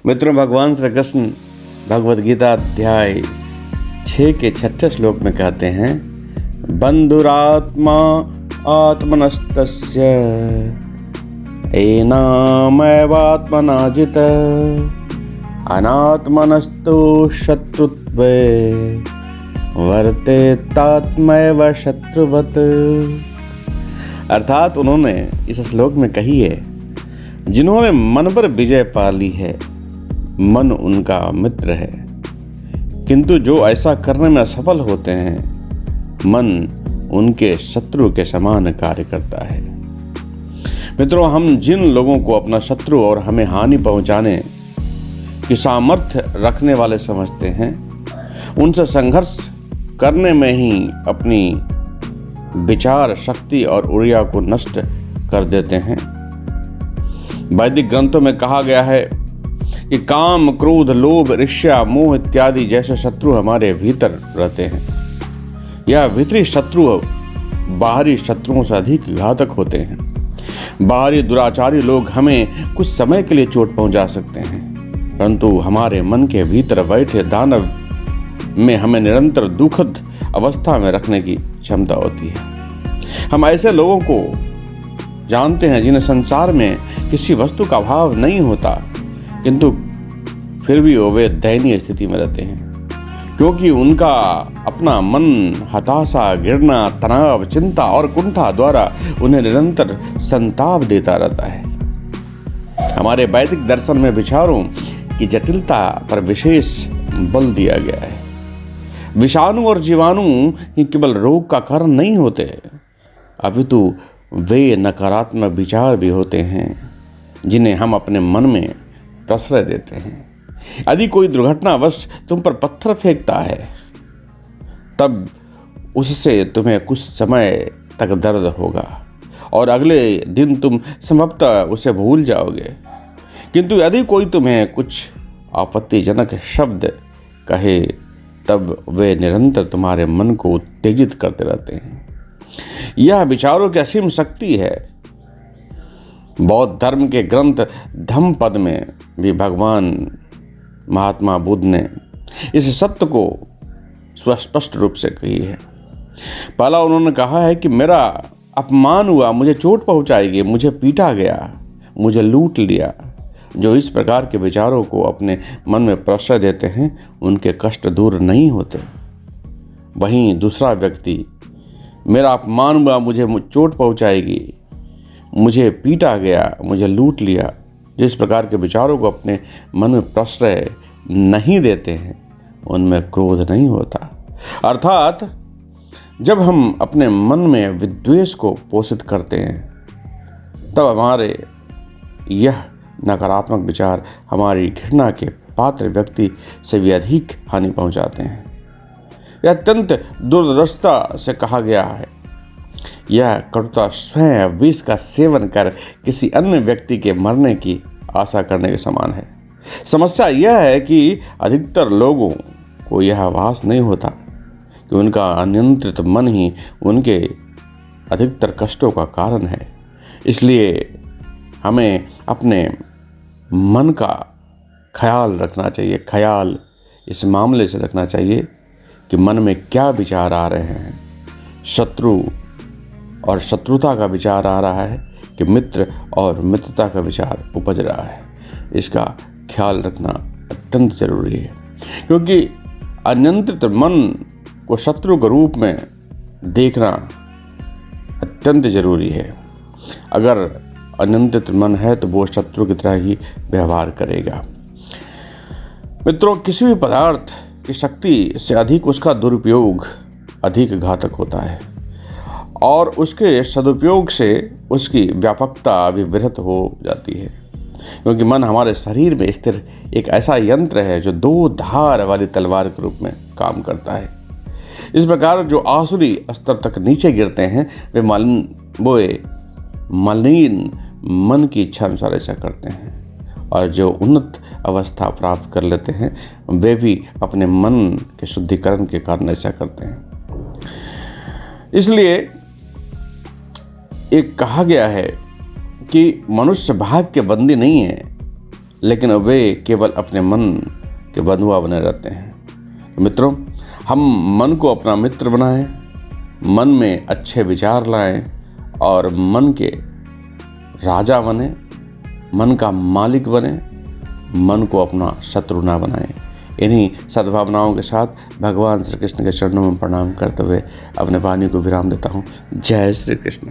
मित्रों, भगवान श्री कृष्ण भगवद गीता अध्याय 6 के 6 श्लोक में कहते हैं, बंधुरात्मा आत्मनस्तस्य एनामैवात्मना जित अनात्मनस्तु शत्रुत्वे वर्तेतात्मैव शत्रुवत्। अर्थात उन्होंने इस श्लोक में कही है, जिन्होंने मन पर विजय पा ली है मन उनका मित्र है, किंतु जो ऐसा करने में असफल होते हैं मन उनके शत्रु के समान कार्य करता है। मित्रों, हम जिन लोगों को अपना शत्रु और हमें हानि पहुंचाने की सामर्थ्य रखने वाले समझते हैं, उनसे संघर्ष करने में ही अपनी विचार शक्ति और ऊर्जा को नष्ट कर देते हैं। वैदिक ग्रंथों में कहा गया है कि काम, क्रोध, लोभ, ईर्ष्या, मोह इत्यादि जैसे शत्रु हमारे भीतर रहते हैं। यह भीतरी शत्रु बाहरी शत्रुओं से अधिक घातक होते हैं। बाहरी दुराचारी लोग हमें कुछ समय के लिए चोट पहुंचा सकते हैं, परंतु हमारे मन के भीतर बैठे दानव में हमें निरंतर दुखद अवस्था में रखने की क्षमता होती है। हम ऐसे लोगों को जानते हैं जिन्हें संसार में किसी वस्तु का अभाव नहीं होता, किंतु फिर भी वे दयनीय स्थिति में रहते हैं, क्योंकि उनका अपना मन हताशा, घृणा, तनाव, चिंता और कुंठा द्वारा उन्हें निरंतर संताप देता रहता है। हमारे वैदिक दर्शन में विचारों की जटिलता पर विशेष बल दिया गया है। विषाणु और जीवाणु ही केवल रोग का कारण नहीं होते, अपितु वे नकारात्मक विचार भी होते हैं जिन्हें हम अपने मन में प्रश्रय देते हैं। यदि कोई दुर्घटनावश तुम पर पत्थर फेंकता है, तब उससे तुम्हें कुछ समय तक दर्द होगा और अगले दिन तुम संभवतः उसे भूल जाओगे, किंतु यदि कोई तुम्हें कुछ आपत्तिजनक शब्द कहे, तब वे निरंतर तुम्हारे मन को उत्तेजित करते रहते हैं। यह विचारों की असीम शक्ति है। बौद्ध धर्म के ग्रंथ धम्मपद में भी भगवान महात्मा बुद्ध ने इस सत्य को स्पष्ट रूप से कही है। पहला उन्होंने कहा है कि मेरा अपमान हुआ, मुझे चोट पहुंचाई, मुझे पीटा गया, मुझे लूट लिया। जो इस प्रकार के विचारों को अपने मन में प्रश्रय देते हैं, उनके कष्ट दूर नहीं होते। वहीं दूसरा व्यक्ति, मेरा अपमान हुआ, मुझे चोट पहुंचाएगी, मुझे पीटा गया, मुझे लूट लिया, जिस प्रकार के विचारों को अपने मन में प्रश्रय नहीं देते हैं, उनमें क्रोध नहीं होता। अर्थात जब हम अपने मन में विद्वेष को पोषित करते हैं, तब हमारे यह नकारात्मक विचार हमारी घृणा के पात्र व्यक्ति से भी अधिक हानि पहुंचाते हैं। यह अत्यंत दुर्दशा से कहा गया है। यह कटुता स्वयं विष का सेवन कर किसी अन्य व्यक्ति के मरने की आशा करने के समान है। समस्या यह है कि अधिकतर लोगों को यह आभास नहीं होता कि उनका अनियंत्रित मन ही उनके अधिकतर कष्टों का कारण है। इसलिए हमें अपने मन का ख्याल रखना चाहिए। ख्याल इस मामले से रखना चाहिए कि मन में क्या विचार आ रहे हैं। शत्रु और शत्रुता का विचार आ रहा है कि मित्र और मित्रता का विचार उपज रहा है। इसका ख्याल रखना अत्यंत जरूरी है, क्योंकि अनियंत्रित मन को शत्रु के रूप में देखना अत्यंत जरूरी है। अगर अनियंत्रित मन है तो वो शत्रु की तरह ही व्यवहार करेगा। मित्रों, किसी भी पदार्थ की शक्ति से अधिक उसका दुरुपयोग अधिक घातक होता है और उसके सदुपयोग से उसकी व्यापकता भी वृहत हो जाती है, क्योंकि मन हमारे शरीर में स्थिर एक ऐसा यंत्र है जो 2 धार वाली तलवार के रूप में काम करता है। इस प्रकार जो आसुरी स्तर तक नीचे गिरते हैं, वे मलिन मन की इच्छा अनुसार ऐसा करते हैं, और जो उन्नत अवस्था प्राप्त कर लेते हैं, वे भी अपने मन के शुद्धिकरण के कारण ऐसा करते हैं। इसलिए एक कहा गया है कि मनुष्य भाग्य के बंदी नहीं है, लेकिन वे केवल अपने मन के बंधुआ बने रहते हैं। मित्रों, हम मन को अपना मित्र बनाएं, मन में अच्छे विचार लाएं और मन के राजा बने, मन का मालिक बने, मन को अपना शत्रु ना बनाएं। इन्हीं सद्भावनाओं के साथ भगवान श्री कृष्ण के चरणों में प्रणाम करते हुए अपने वाणी को विराम देता हूँ। जय श्री कृष्ण।